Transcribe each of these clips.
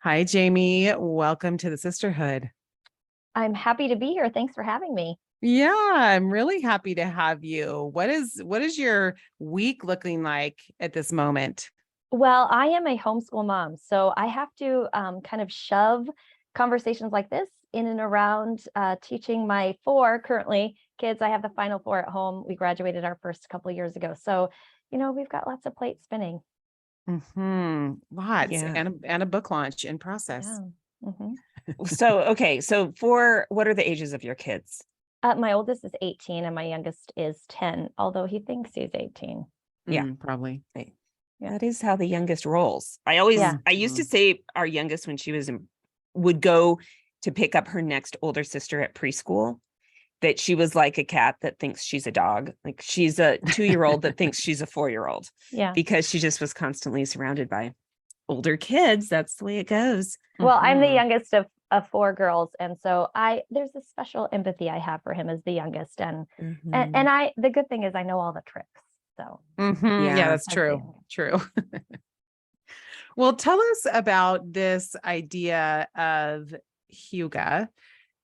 Hi, Jamie. Welcome to the Sisterhood. I'm happy to be here. Thanks for having me. Yeah, I'm really happy to have you. What is your week looking like at this moment? Well, I am a homeschool mom, so I have to kind of shove conversations like this in and around teaching my four currently kids. I have the final four at home. We graduated our first couple of years ago. So, we've got lots of plates spinning. Lots Yeah. and a book launch in process. Yeah. hmm So for what are the ages of your kids? My oldest is 18 and my youngest is 10, although he thinks he's 18. Yeah. Probably. Right. Yeah. That is how the youngest rolls. I Yeah. used to say our youngest when she was would go to pick up her next older sister at preschool, that she was like a cat that thinks she's a dog. Like she's a 2-year-old that thinks she's a 4-year-old Yeah. because she just was constantly surrounded by older kids. That's the way it goes. Well, I'm the Mhm. youngest of four girls, and so there's a special empathy I have for him as the youngest, and the good thing is I know all the tricks. So Yeah, Yeah. that's as the true. youngest. True. Well, tell us about this idea of Hygge.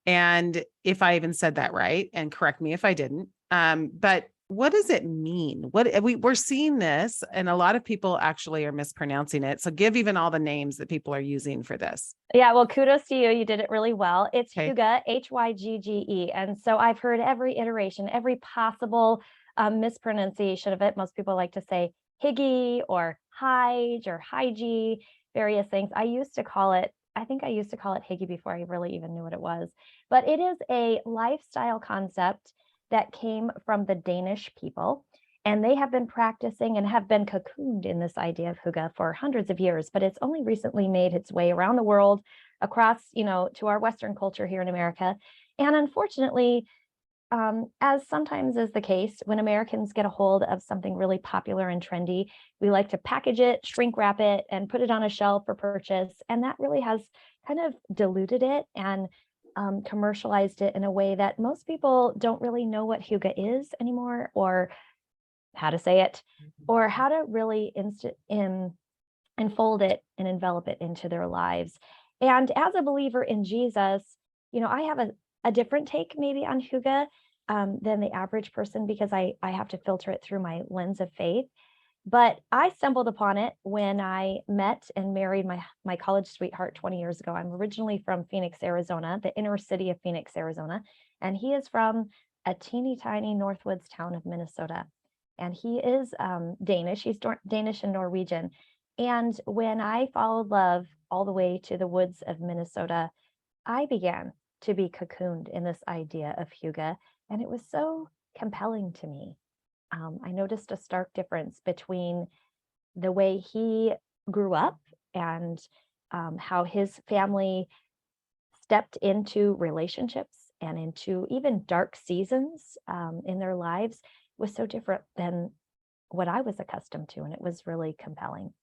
And if I even said that right, and correct me if I didn't, but what does it mean? We're seeing this, and a lot of people actually are mispronouncing it. So give even all the names that people are using for this. Yeah, well, kudos to you. You did it really well. It's Okay. Hygge, Hygge, and so I've heard every iteration, every possible mispronunciation of it. Most people like to say Hygge or Hygge or Hygge, various things. I think I used to call it Hygge before I really even knew what it was. But it is a lifestyle concept that came from the Danish people. And they have been practicing and have been cocooned in this idea of Hygge for hundreds of years, but it's only recently made its way around the world, across, to our Western culture here in America. And unfortunately, as sometimes is the case, when Americans get a hold of something really popular and trendy, we like to package it, shrink wrap it, and put it on a shelf for purchase. And that really has kind of diluted it and commercialized it in a way that most people don't really know what Hygge is anymore, or how to say it, or how to really enfold it and envelop it into their lives. And as a believer in Jesus, I have a different take maybe on Hygge than the average person, because I have to filter it through my lens of faith. But I stumbled upon it when I met and married my college sweetheart 20 years ago. I'm originally from Phoenix, Arizona, the inner city of Phoenix, Arizona, and he is from a teeny tiny Northwoods town of Minnesota. And he is Danish. He's Danish and Norwegian. And when I followed love all the way to the woods of Minnesota, I began to be cocooned in this idea of Hygge, and it was so compelling to me. I noticed a stark difference between the way he grew up and how his family stepped into relationships and into even dark seasons in their lives was so different than what I was accustomed to. And it was really compelling.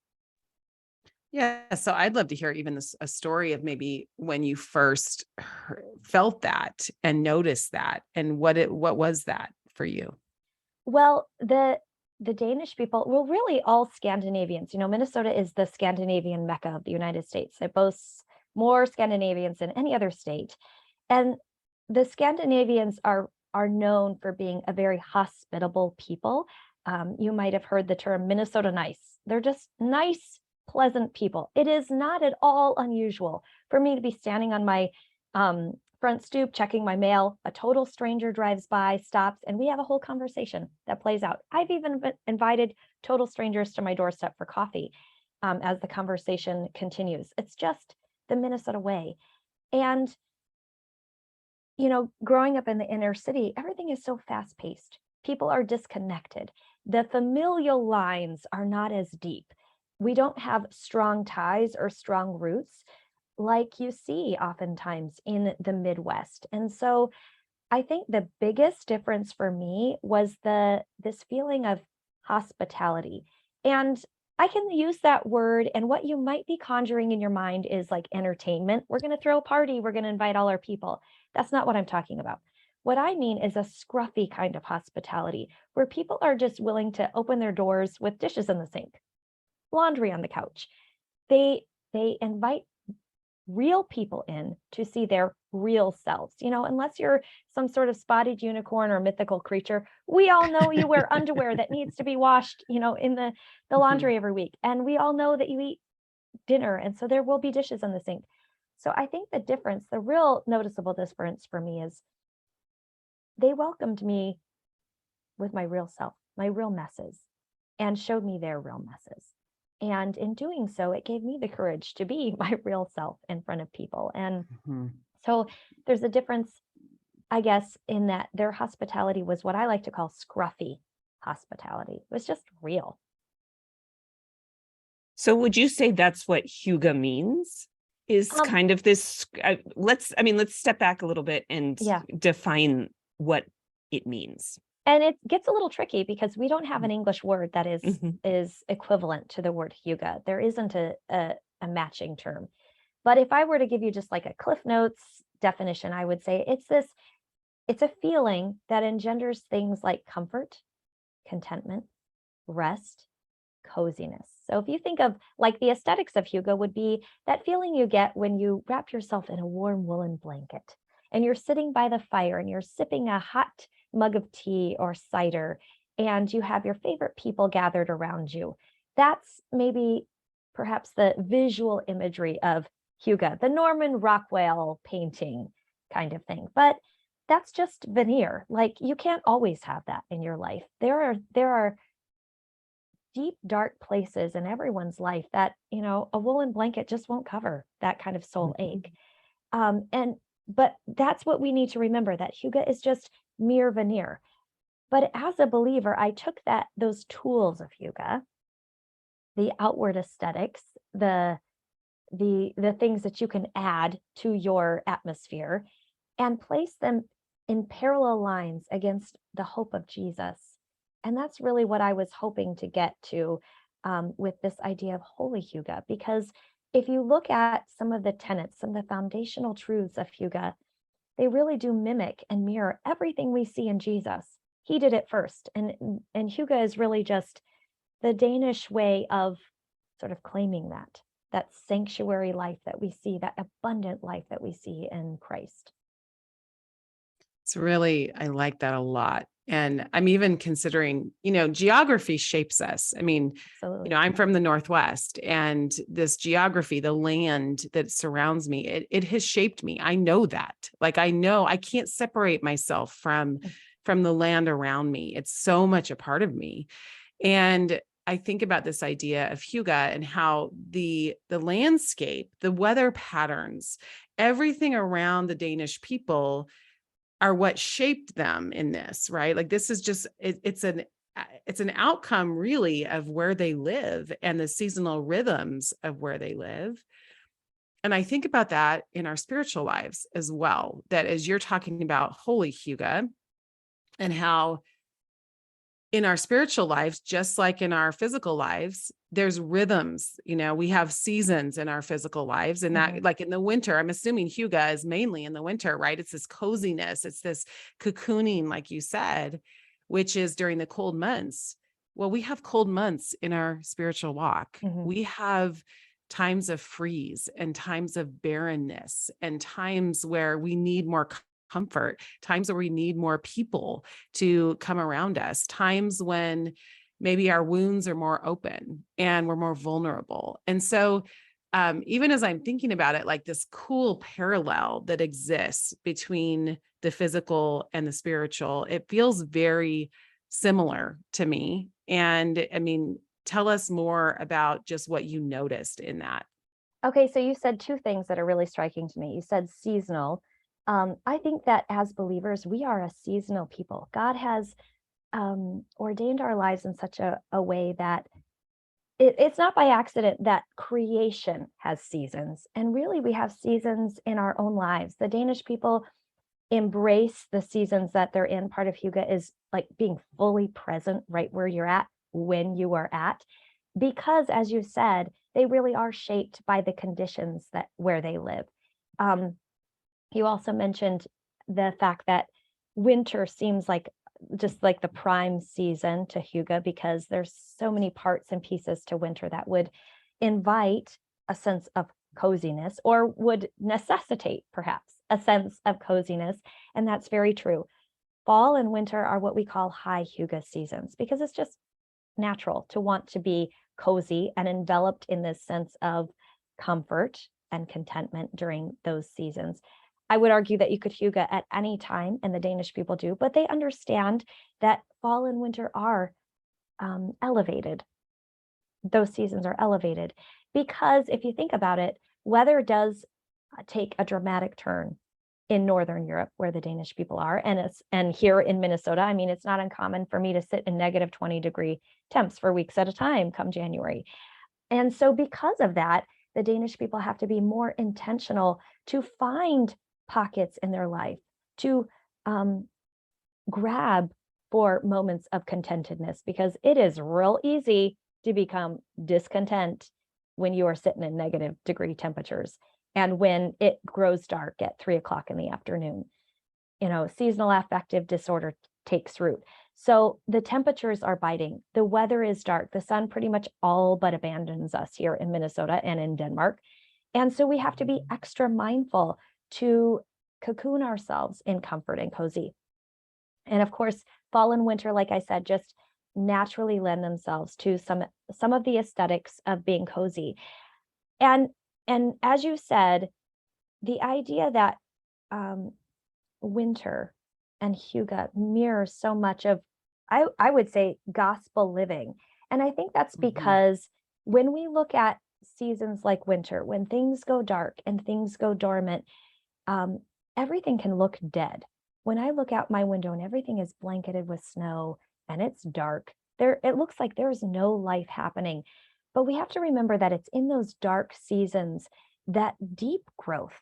Yeah. So I'd love to hear even a story of maybe when you first felt that and noticed that, and what was that for you? Well, the Danish people, well, really all Scandinavians, Minnesota is the Scandinavian Mecca of the United States. It boasts more Scandinavians than any other state. And the Scandinavians are known for being a very hospitable people. You might have heard the term Minnesota nice. They're just nice, pleasant people. It is not at all unusual for me to be standing on my front stoop checking my mail. A total stranger drives by, stops, and we have a whole conversation that plays out. I've even invited total strangers to my doorstep for coffee as the conversation continues. It's just the Minnesota way. And growing up in the inner city, everything is so fast paced. People are disconnected. The familial lines are not as deep. We don't have strong ties or strong roots like you see oftentimes in the Midwest. And so I think the biggest difference for me was this feeling of hospitality. And I can use that word, and what you might be conjuring in your mind is like entertainment. We're going to throw a party. We're going to invite all our people. That's not what I'm talking about. What I mean is a scruffy kind of hospitality where people are just willing to open their doors with dishes in the sink, laundry on the couch. They invite real people in to see their real selves. Unless you're some sort of spotted unicorn or mythical creature, we all know you wear underwear that needs to be washed, in the laundry every week. And we all know that you eat dinner. And so there will be dishes in the sink. So I think the real noticeable difference for me is they welcomed me with my real self, my real messes, and showed me their real messes. And in doing so, it gave me the courage to be my real self in front of people. And so there's a difference, I guess, in that their hospitality was what I like to call scruffy hospitality. It was just real. So would you say that's what hygge means? Is kind of this, let's step back a little bit and define what it means. And it gets a little tricky because we don't have an English word that is equivalent to the word hygge. There isn't a matching term. But if I were to give you just like a Cliff Notes definition, I would say it's a feeling that engenders things like comfort, contentment, rest, coziness. So if you think of like the aesthetics of hygge would be that feeling you get when you wrap yourself in a warm woolen blanket and you're sitting by the fire and you're sipping a hot mug of tea or cider and you have your favorite people gathered around you. That's maybe perhaps the visual imagery of hygge, the Norman Rockwell painting kind of thing. But that's just veneer. Like you can't always have that in your life. There are deep, dark places in everyone's life that, a woolen blanket just won't cover that kind of soul ache. But that's what we need to remember, that hygge is just mere veneer. But as a believer, I took those tools of hygge, the outward aesthetics, the things that you can add to your atmosphere, and place them in parallel lines against the hope of Jesus. And that's really what I was hoping to get to with this idea of Holy Hygge, because if you look at some of the tenets, some of the foundational truths of hygge, they really do mimic and mirror everything we see in Jesus. He did it first. And hygge is really just the Danish way of sort of claiming that sanctuary life that we see, that abundant life that we see in Christ. I like that a lot. And I'm even considering, geography shapes us. I mean, Absolutely. I'm from the Northwest, and this geography, the land that surrounds me, it has shaped me. I know that. Like, I know I can't separate myself from the land around me. It's so much a part of me. And I think about this idea of hygge and how the landscape, the weather patterns, everything around the Danish people are what shaped them in this, right? Like this is just, it's an outcome really of where they live and the seasonal rhythms of where they live. And I think about that in our spiritual lives as well, that as you're talking about Holy Hygge and how in our spiritual lives, just like in our physical lives, there's rhythms, we have seasons in our physical lives, and that like in the winter, I'm assuming hygge is mainly in the winter, right? It's this coziness, it's this cocooning, like you said, which is during the cold months. Well, we have cold months in our spiritual walk. We have times of freeze and times of barrenness and times where we need more comfort, times where we need more people to come around us, times when maybe our wounds are more open and we're more vulnerable. And so even as I'm thinking about it, like this cool parallel that exists between the physical and the spiritual, it feels very similar to me. And I mean, tell us more about just what you noticed in that. Okay, so you said two things that are really striking to me. You said seasonal. I think that as believers, we are a seasonal people. God has ordained our lives in such a way that it's not by accident that creation has seasons. And really, we have seasons in our own lives. The Danish people embrace the seasons that they're in. Part of hygge is like being fully present right where you're at, when you are at, because as you said, they really are shaped by the conditions where they live. You also mentioned the fact that winter seems like just like the prime season to hygge, because there's so many parts and pieces to winter that would invite a sense of coziness, or would necessitate perhaps a sense of coziness. And that's very true. Fall and winter are what we call high hygge seasons, because it's just natural to want to be cozy and enveloped in this sense of comfort and contentment during those seasons. I would argue that you could hygge at any time, and the Danish people do, but they understand that fall and winter are elevated. Those seasons are elevated because if you think about it, weather does take a dramatic turn in Northern Europe, where the Danish people are, and here in Minnesota. I mean, it's not uncommon for me to sit in negative 20-degree temps for weeks at a time come January. And so because of that, the Danish people have to be more intentional to find pockets in their life, to grab for moments of contentedness, because it is real easy to become discontent when you are sitting in negative degree temperatures and when it grows dark at 3 o'clock in the afternoon. You know, seasonal affective disorder takes root. So the temperatures are biting, the weather is dark, the sun pretty much all but abandons us here in Minnesota and in Denmark. And so we have to be extra mindful to cocoon ourselves in comfort and cozy. And of course, fall and winter, like I said, just naturally lend themselves to some of the aesthetics of being cozy. And as you said, the idea that winter and hygge mirrors so much of, I would say, gospel living. And I think that's because when we look at seasons like winter, when things go dark and things go dormant, everything can look dead. When I look out my window and everything is blanketed with snow and it's dark, it looks like there's no life happening. But we have to remember that it's in those dark seasons that deep growth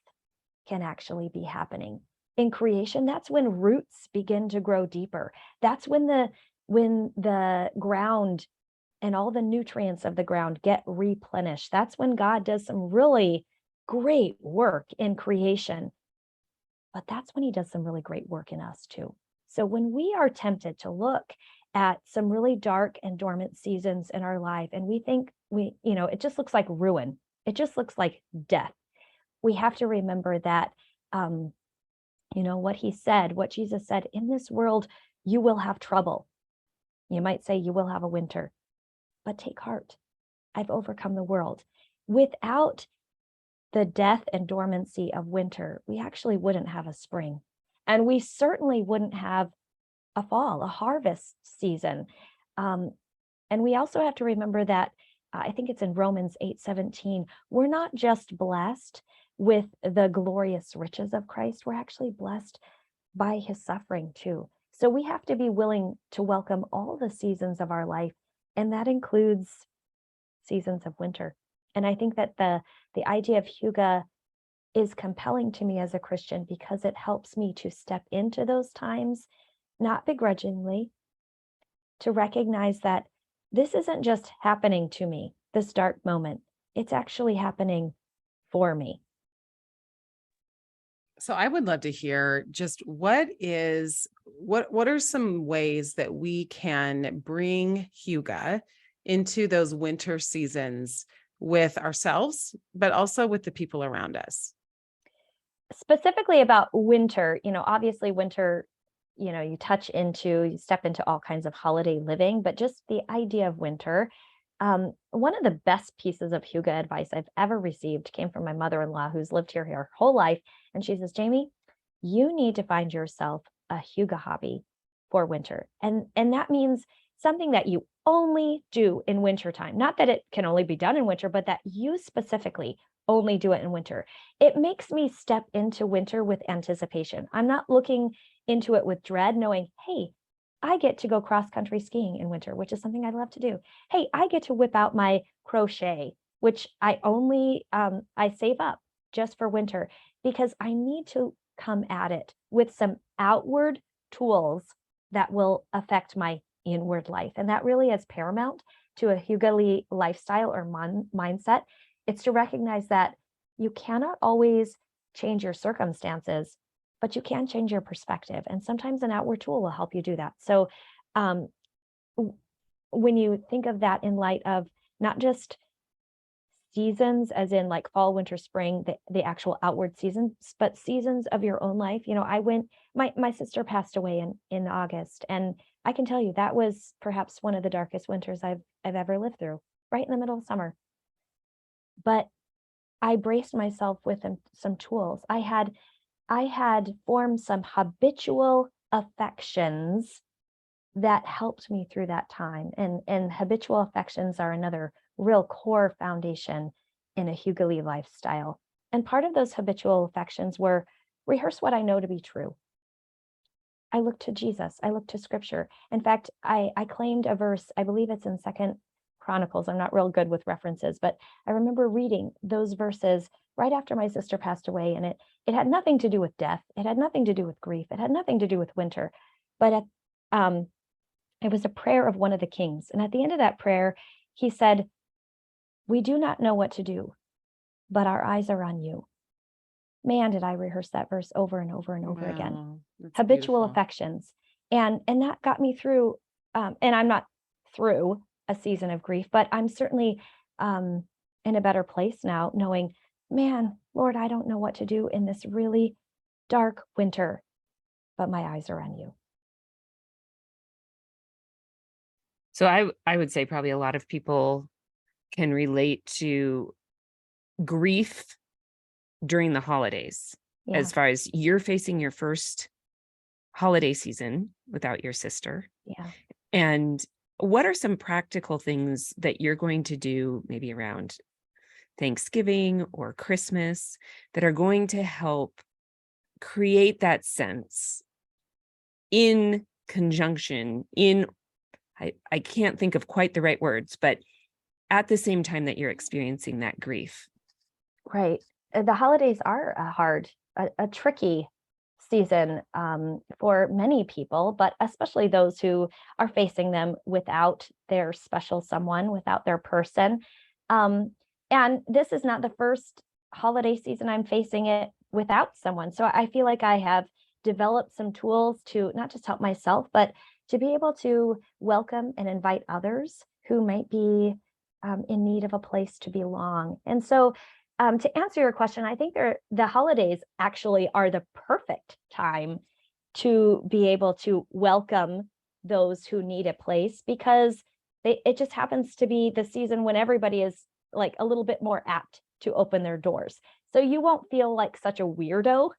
can actually be happening. In creation, that's when roots begin to grow deeper. That's when the ground and all the nutrients of the ground get replenished. That's when God does some really great work in creation. But that's when he does some really great work in us too. So when we are tempted to look at some really dark and dormant seasons in our life, and we think it just looks like ruin, it just looks like death, we have to remember that, what Jesus said, in this world, you will have trouble. You might say you will have a winter, but take heart. I've overcome the world. Without the death and dormancy of winter, we actually wouldn't have a spring. And we certainly wouldn't have a fall, a harvest season. And we also have to remember that, I think it's in Romans 8:17, we're not just blessed with the glorious riches of Christ, we're actually blessed by his suffering too. So we have to be willing to welcome all the seasons of our life, and that includes seasons of winter. And I think that the idea of hygge is compelling to me as a Christian because it helps me to step into those times, not begrudgingly, to recognize that this isn't just happening to me, this dark moment, it's actually happening for me. So I would love to hear just what are some ways that we can bring hygge into those winter seasons with ourselves, but also with the people around us? Specifically about winter, obviously winter, you step into all kinds of holiday living, but just the idea of winter. One of the best pieces of hygge advice I've ever received came from my mother-in-law, who's lived here her whole life. And she says, Jamie, you need to find yourself a hygge hobby for winter. And that means something that you only do in wintertime. Not that it can only be done in winter, but that you specifically only do it in winter. It makes me step into winter with anticipation. I'm not looking into it with dread, knowing, hey, I get to go cross-country skiing in winter, which is something I love to do. Hey, I get to whip out my crochet, which I only, I save up just for winter, because I need to come at it with some outward tools that will affect my inward life. And that really is paramount to a hygge lifestyle or mindset. It's to recognize that you cannot always change your circumstances, but you can change your perspective. And sometimes an outward tool will help you do that. So when you think of that in light of not just seasons, as in like fall, winter, spring, the actual outward seasons, but seasons of your own life. You know, my sister passed away in August, and I can tell you that was perhaps one of the darkest winters I've ever lived through, right in the middle of summer. But I braced myself with some tools. I had formed some habitual affections that helped me through that time. And habitual affections are another real core foundation in a Hygge lifestyle. And part of those habitual affections were rehearse what I know to be true. I look to Jesus. I look to scripture. In fact, I claimed a verse, I believe it's in Second Chronicles. I'm not real good with references, but I remember reading those verses right after my sister passed away. And it had nothing to do with death. It had nothing to do with grief. It had nothing to do with winter. But it was a prayer of one of the kings. And at the end of that prayer, he said, "We do not know what to do, but our eyes are on you." Man, did I rehearse that verse over and over and over again. Habitual beautiful. affections. And that got me through, and I'm not through a season of grief, but I'm certainly in a better place now, knowing, man, Lord, I don't know what to do in this really dark winter, but my eyes are on you. So I would say probably a lot of people can relate to grief during the holidays, Yeah. as far as you're facing your first holiday season without your sister. Yeah. And what are some practical things that you're going to do maybe around Thanksgiving or Christmas that are going to help create that sense in conjunction, I can't think of quite the right words, but at the same time that you're experiencing that grief? Right. The holidays are a tricky season for many people, but especially those who are facing them without their special someone, without their person. And this is not the first holiday season I'm facing it without someone. So I feel like I have developed some tools to not just help myself, but to be able to welcome and invite others who might be in need of a place to belong. And so to answer your question, I think the holidays actually are the perfect time to be able to welcome those who need a place, because it just happens to be the season when everybody is like a little bit more apt to open their doors. So you won't feel like such a weirdo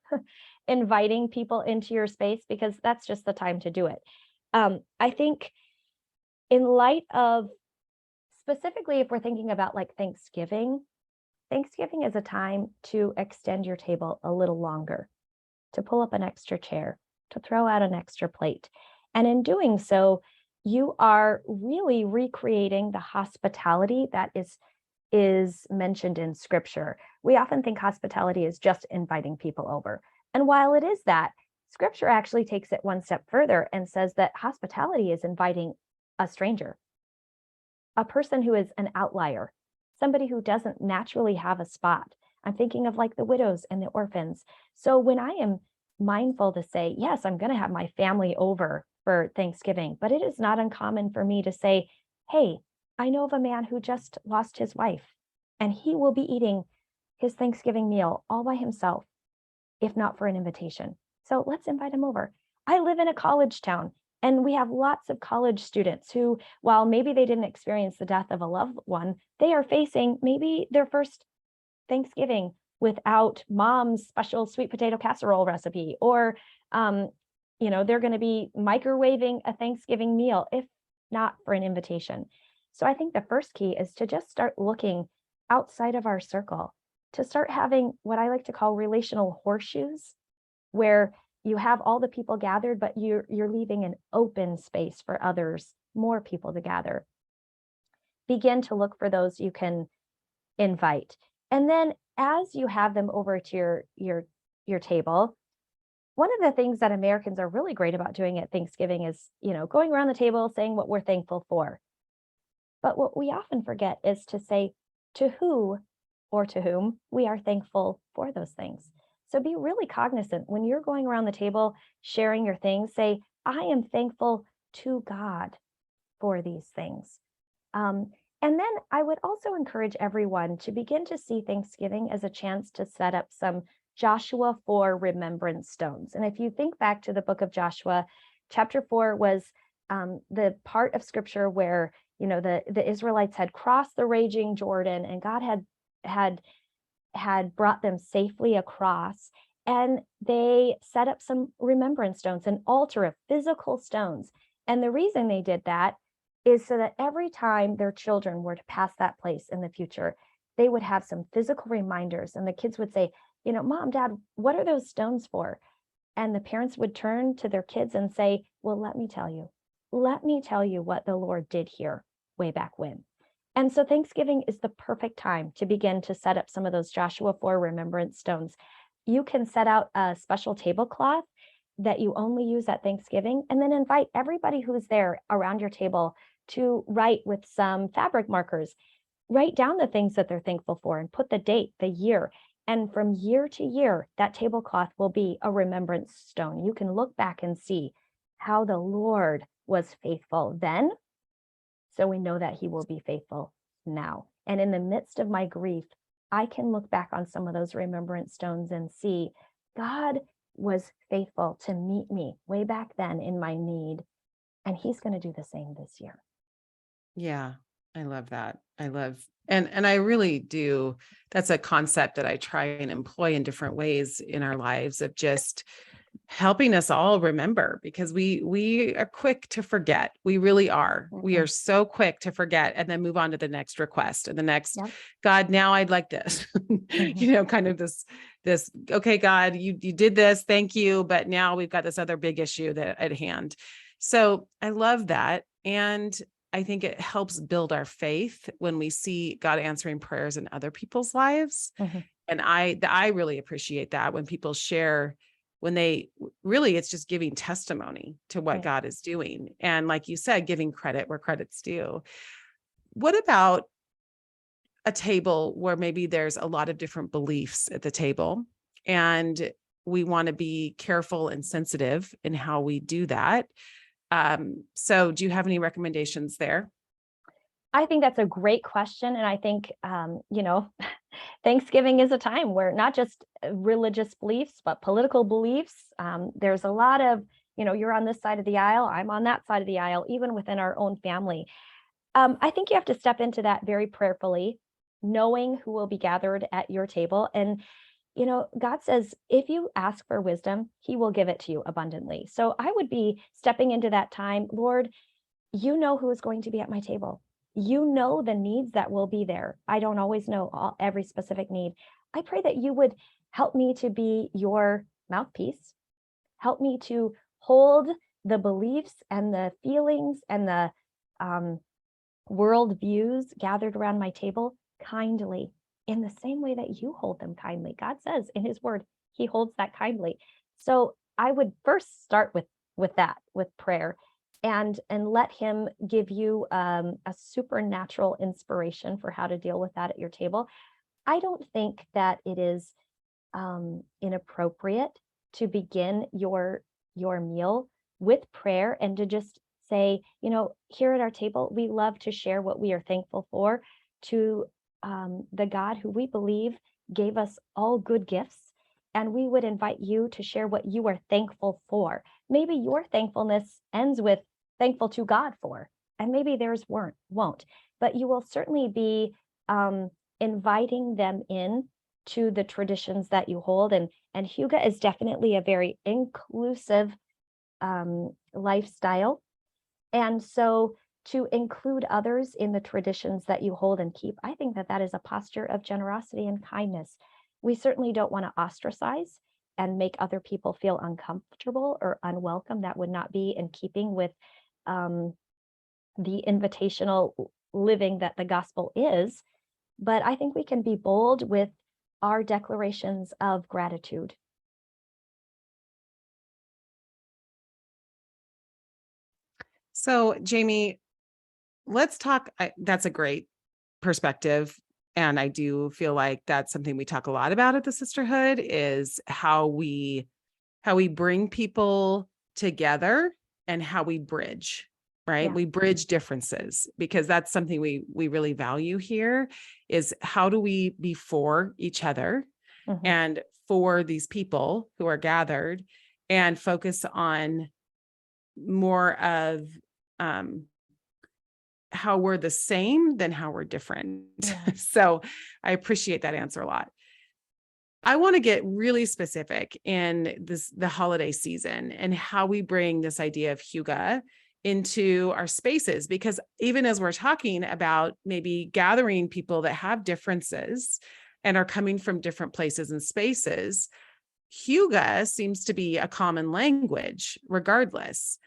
inviting people into your space, because that's just the time to do it. I think in light of, specifically if we're thinking about like Thanksgiving is a time to extend your table a little longer, to pull up an extra chair, to throw out an extra plate. And in doing so, you are really recreating the hospitality that is mentioned in scripture. We often think hospitality is just inviting people over. And while it is that, scripture actually takes it one step further and says that hospitality is inviting a stranger, a person who is an outlier, somebody who doesn't naturally have a spot. I'm thinking of like the widows and the orphans. So when I am mindful to say, yes, I'm going to have my family over for Thanksgiving, but it is not uncommon for me to say, hey, I know of a man who just lost his wife, and he will be eating his Thanksgiving meal all by himself, if not for an invitation. So let's invite him over. I live in a college town, and we have lots of college students who, while maybe they didn't experience the death of a loved one, they are facing maybe their first Thanksgiving without mom's special sweet potato casserole recipe, or they're going to be microwaving a Thanksgiving meal, if not for an invitation. So I think the first key is to just start looking outside of our circle, to start having what I like to call relational horseshoes, where you have all the people gathered, but you're leaving an open space for others, more people to gather. Begin to look for those you can invite. And then as you have them over to your table, one of the things that Americans are really great about doing at Thanksgiving is, going around the table saying what we're thankful for. But what we often forget is to say to who or to whom we are thankful for those things. So be really cognizant when you're going around the table, sharing your things, say, I am thankful to God for these things. And And then I would also encourage everyone to begin to see Thanksgiving as a chance to set up some Joshua 4 remembrance stones. And if you think back to the book of Joshua, chapter 4 was the part of scripture where, the Israelites had crossed the raging Jordan, and God had brought them safely across. And they set up some remembrance stones, an altar of physical stones. And the reason they did that is so that every time their children were to pass that place in the future, they would have some physical reminders. And the kids would say, Mom, Dad, what are those stones for? And the parents would turn to their kids and say, well, let me tell you what the Lord did here way back when. And so Thanksgiving is the perfect time to begin to set up some of those Joshua 4 remembrance stones. You can set out a special tablecloth that you only use at Thanksgiving, and then invite everybody who's there around your table to write with some fabric markers. Write down the things that they're thankful for and put the date, the year. And from year to year, that tablecloth will be a remembrance stone. You can look back and see how the Lord was faithful then, so we know that he will be faithful now. And in the midst of my grief, I can look back on some of those remembrance stones and see God was faithful to meet me way back then in my need. And he's going to do the same this year. Yeah, I love that. And I really do. That's a concept that I try and employ in different ways in our lives, of just helping us all remember, because we are quick to forget. We really are. Mm-hmm. We are so quick to forget and then move on to the next request and the next. Yep. God, now I'd like this. Mm-hmm. Kind of this okay, God, you did this, thank you, but now we've got this other big issue that at hand. So I love that. And I think it helps build our faith when we see God answering prayers in other people's lives. Mm-hmm. And I really appreciate that when people share, when they really, it's just giving testimony to what Right. God is doing. And like you said, giving credit where credit's due. What about a table where maybe there's a lot of different beliefs at the table, and we want to be careful and sensitive in how we do that? So do you have any recommendations there? I think that's a great question. And I think, Thanksgiving is a time where not just religious beliefs, but political beliefs. There's a lot of, you're on this side of the aisle, I'm on that side of the aisle, even within our own family. I think you have to step into that very prayerfully, knowing who will be gathered at your table. And, God says, if you ask for wisdom, he will give it to you abundantly. So I would be stepping into that time, Lord, you know who is going to be at my table. You know the needs that will be there. I don't always know every specific need. I pray that you would help me to be your mouthpiece. Help me to hold the beliefs and the feelings and the world views gathered around my table kindly, in the same way that you hold them kindly. God says in his word, he holds that kindly. So I would first start with that, with prayer, and let him give you a supernatural inspiration for how to deal with that at your table. I don't think that it is inappropriate to begin your meal with prayer and to just say, here at our table, we love to share what we are thankful for to the God who we believe gave us all good gifts. And we would invite you to share what you are thankful for. Maybe your thankfulness ends with thankful to God for, and maybe theirs won't, but you will certainly be inviting them in to the traditions that you hold. And Hygge is definitely a very inclusive lifestyle. And so to include others in the traditions that you hold and keep, I think that is a posture of generosity and kindness. We certainly don't want to ostracize and make other people feel uncomfortable or unwelcome. That would not be in keeping with the invitational living that the gospel is. But I think we can be bold with our declarations of gratitude. So, Jamie, let's talk. That's a great perspective. And I do feel like that's something we talk a lot about at the Sisterhood, is how we bring people together and how we bridge. right? Yeah. We bridge differences, because that's something we really value here, is how do we be for each other Mhm. and for these people who are gathered, and focus on more of how we're the same than how we're different. Yeah. So I appreciate that answer a lot. I want to get really specific in the holiday season, and how we bring this idea of hygge into our spaces, because even as we're talking about maybe gathering people that have differences and are coming from different places and spaces, hygge seems to be a common language regardless.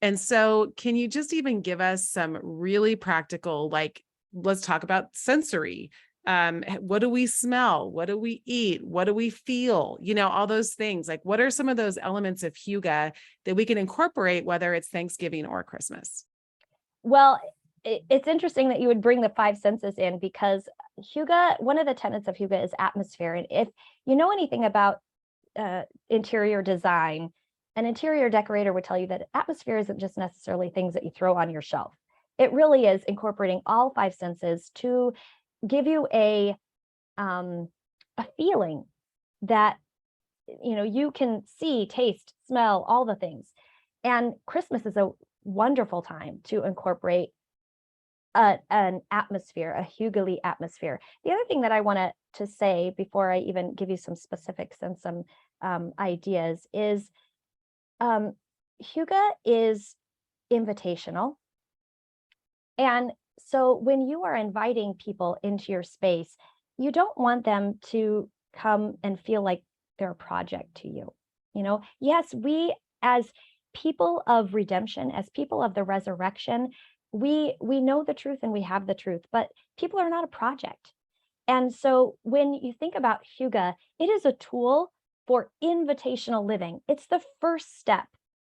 And so can you just even give us some really practical, like, let's talk about sensory. What do we smell? What do we eat? What do we feel? All those things. Like, what are some of those elements of hygge that we can incorporate, whether it's Thanksgiving or Christmas? Well, it's interesting that you would bring the five senses in, because hygge, one of the tenets of hygge is atmosphere. And if you know anything about interior design, an interior decorator would tell you that atmosphere isn't just necessarily things that you throw on your shelf. It really is incorporating all five senses to give you a feeling that you can see, taste, smell, all the things. And Christmas is a wonderful time to incorporate an atmosphere, a hygge atmosphere. The other thing that I want to say before I even give you some specifics and some ideas is hygge is invitational. And so when you are inviting people into your space, you don't want them to come and feel like they're a project to you. Yes, we as people of redemption, as people of the resurrection, we know the truth and we have the truth, but people are not a project. And so when you think about hygge, it is a tool for invitational living. It's the first step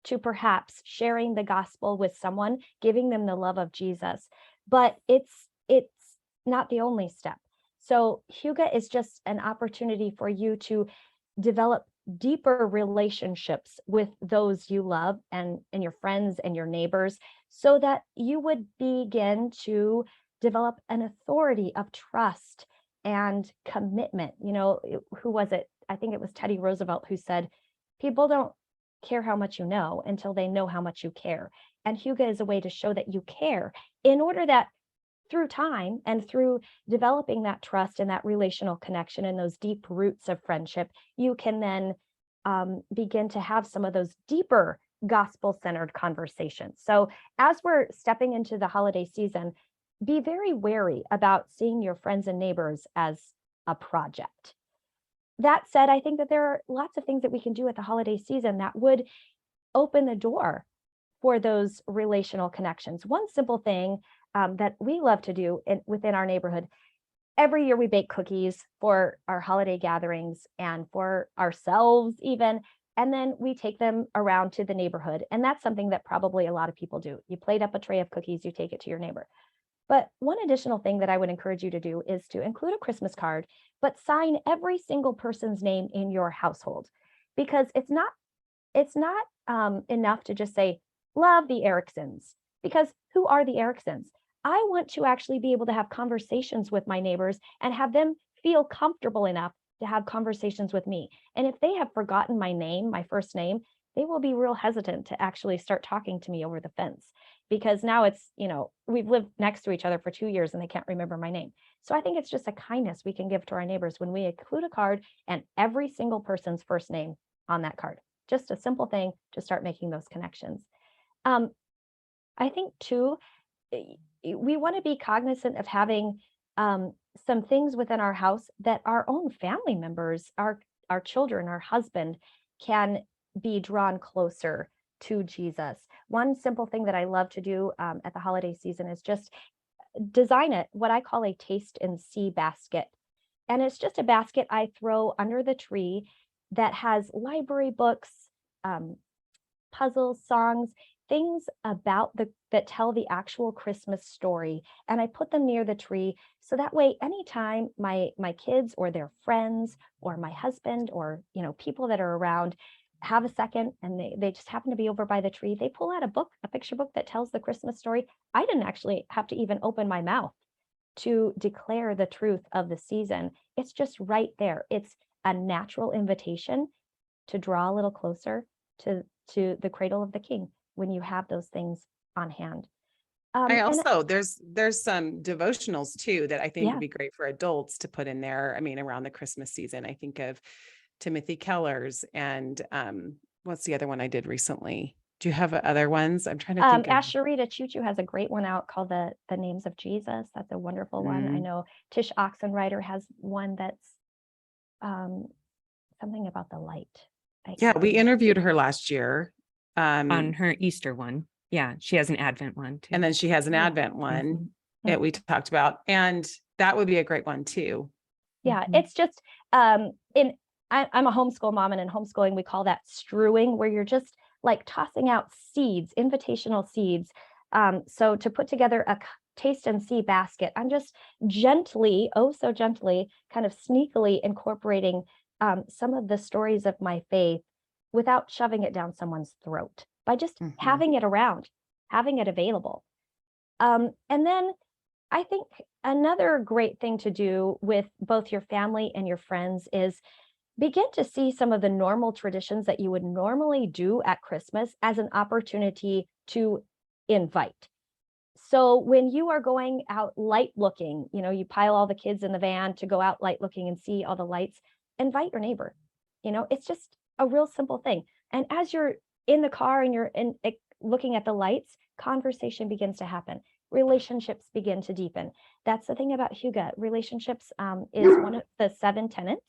to perhaps sharing the gospel with someone, giving them the love of Jesus, but it's not the only step. So hygge is just an opportunity for you to develop deeper relationships with those you love, and your friends and your neighbors, so that you would begin to develop an authority of trust and commitment. Who was it? I think it was Teddy Roosevelt who said, people don't care how much you know until they know how much you care. And hygge is a way to show that you care, in order that through time and through developing that trust and that relational connection and those deep roots of friendship, you can then begin to have some of those deeper gospel-centered conversations. So as we're stepping into the holiday season, be very wary about seeing your friends and neighbors as a project. That said, I think that there are lots of things that we can do at the holiday season that would open the door for those relational connections. One simple thing that we love to do within our neighborhood, every year we bake cookies for our holiday gatherings and for ourselves even, and then we take them around to the neighborhood. And that's something that probably a lot of people do. You plate up a tray of cookies, you take it to your neighbor. But one additional thing that I would encourage you to do is to include a Christmas card, but sign every single person's name in your household, because it's not enough to just say, love the Ericksons, because who are the Ericksons? I want to actually be able to have conversations with my neighbors and have them feel comfortable enough to have conversations with me. And if they have forgotten my name, my first name, they will be real hesitant to actually start talking to me over the fence, because now it's, we've lived next to each other for 2 years and they can't remember my name. So I think it's just a kindness we can give to our neighbors when we include a card and every single person's first name on that card. Just a simple thing to start making those connections. I think too, we want to be cognizant of having some things within our house that our own family members, our children, our husband can be drawn closer to Jesus. One simple thing that I love to do at the holiday season is just design what I call a taste and see basket. And it's just a basket I throw under the tree that has library books, puzzles, songs, things about that tell the actual Christmas story. And I put them near the tree, so that way anytime my kids or their friends or my husband or people that are around have a second and they just happen to be over by the tree, they pull out a book, a picture book that tells the Christmas story. I didn't actually have to even open my mouth to declare the truth of the season. It's just right there. It's a natural invitation to draw a little closer to the cradle of the King when you have those things on hand. I also, there's some devotionals too that I think Yeah. would be great for adults to put in there. I mean, around the Christmas season, I think of Timothy Keller's and what's the other one I did recently? Do you have other ones? I'm trying to think of. Asherita Choo has a great one out called the Names of Jesus. That's a wonderful one. I know Tish Oxenreider has one that's something about the light. Yeah, we interviewed her last year on her Easter one. Yeah, she has an Advent one too. And then she has an Advent one that we talked about, and that would be a great one too. Yeah, it's just I'm a homeschool mom, and in homeschooling we call that strewing, where you're just like tossing out seeds, invitational seeds. So to put together a taste and see basket, I'm just gently, oh so gently, kind of sneakily incorporating some of the stories of my faith without shoving it down someone's throat, by just having it around, having it available. And then I think another great thing to do with both your family and your friends is begin to see some of the normal traditions that you would normally do at Christmas as an opportunity to invite. So when you are going out light looking, you pile all the kids in the van to go out light looking and see all the lights, invite your neighbor. It's just a real simple thing. And as you're in the car and you're looking at the lights, conversation begins to happen. Relationships begin to deepen. That's the thing about Hygge. Relationships is one of the 7 tenets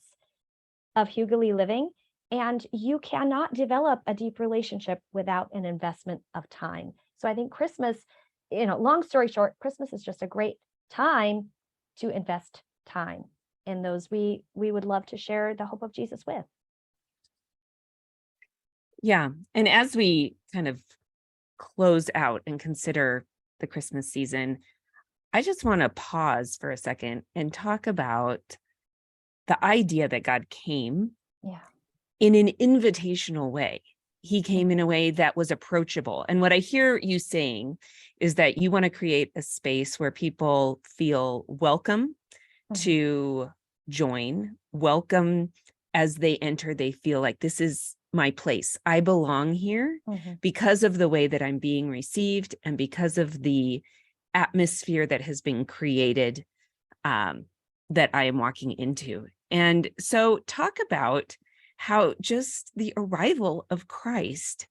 of Hygge living. And you cannot develop a deep relationship without an investment of time. So I think Christmas, long story short, Christmas is just a great time to invest time in those we would love to share the hope of Jesus with. Yeah. And as we kind of close out and consider the Christmas season, I just want to pause for a second and talk about the idea that God came in an invitational way. He came in a way that was approachable. And what I hear you saying is that you want to create a space where people feel welcome to join, welcome as they enter. They feel like this is my place. I belong here because of the way that I'm being received and because of the atmosphere that has been created that I am walking into. And so talk about how just the arrival of Christ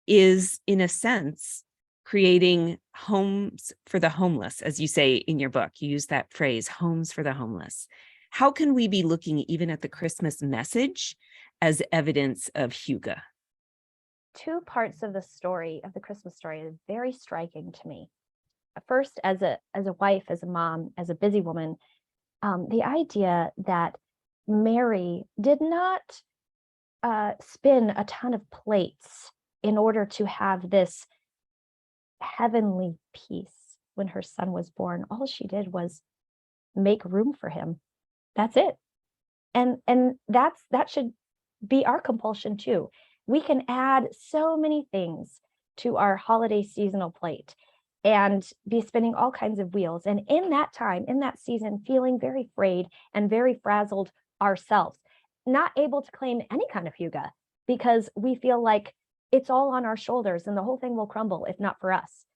is, in a sense, creating homes for the homeless, as you say in your book. You use that phrase, homes for the homeless. How can we be looking even at the Christmas message as evidence of Hygge? 2 parts of the story, of the Christmas story, is very striking to me. First, as a wife, as a mom, as a busy woman, the idea that Mary did not spin a ton of plates in order to have this heavenly peace when her son was born. All she did was make room for him. That's it. And that should be our compulsion too. We can add so many things to our holiday seasonal plate and be spinning all kinds of wheels. And in that time, in that season, feeling very frayed and very frazzled ourselves, not able to claim any kind of Hygge because we feel like it's all on our shoulders and the whole thing will crumble if not for us.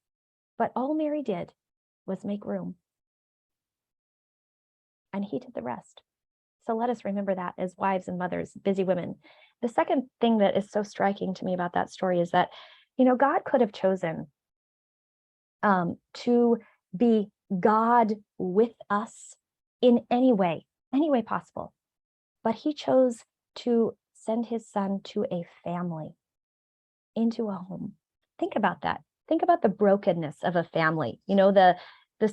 But all Mary did was make room. And he did the rest. So let us remember that as wives and mothers, busy women. The second thing that is so striking to me about that story is that, God could have chosen to be God with us in any way possible. But he chose to send his son to a family, into a home. Think about that. Think about the brokenness of a family, the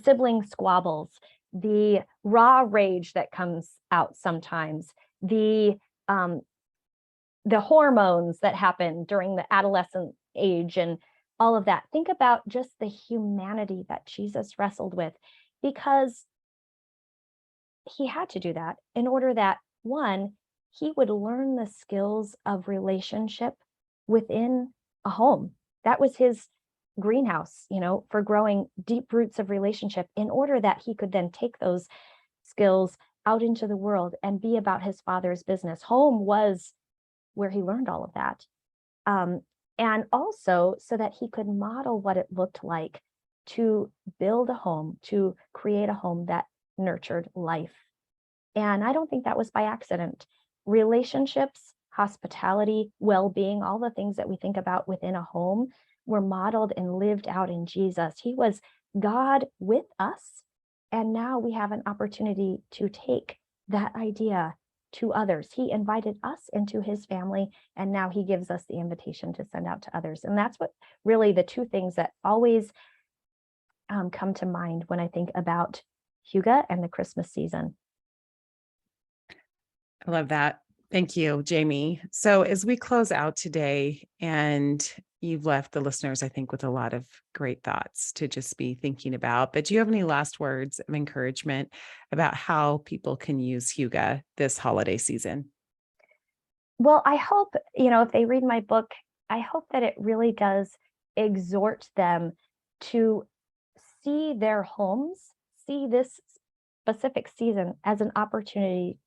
sibling squabbles, the raw rage that comes out sometimes, the hormones that happen during the adolescent age and all of that. Think about just the humanity that Jesus wrestled with, because he had to do that in order that, one, he would learn the skills of relationship within a home. That was his greenhouse, for growing deep roots of relationship, in order that he could then take those skills out into the world and be about his Father's business. Home was where he learned all of that. And also so that he could model what it looked like to build a home, to create a home that nurtured life. And I don't think that was by accident. Relationships, hospitality, well-being, all the things that we think about within a home were modeled and lived out in Jesus. He was God with us. And now we have an opportunity to take that idea to others. He invited us into his family, and now he gives us the invitation to send out to others. And that's what really the two things that always come to mind when I think about Hygge and the Christmas season. I love that. Thank you, Jamie. So as we close out today, and you've left the listeners, I think, with a lot of great thoughts to just be thinking about, but do you have any last words of encouragement about how people can use Hygge this holiday season? Well, I hope, if they read my book, I hope that it really does exhort them to see their homes, see this specific season as an opportunity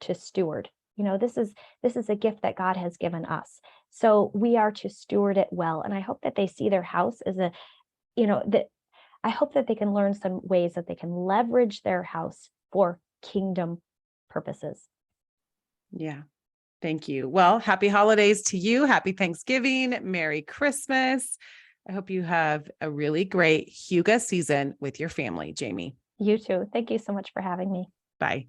to steward. This is a gift that God has given us. So we are to steward it well. And I hope that they see their house as I hope that they can learn some ways that they can leverage their house for kingdom purposes. Yeah. Thank you. Well, happy holidays to you. Happy Thanksgiving. Merry Christmas. I hope you have a really great Hygge season with your family, Jamie. You too. Thank you so much for having me. Bye.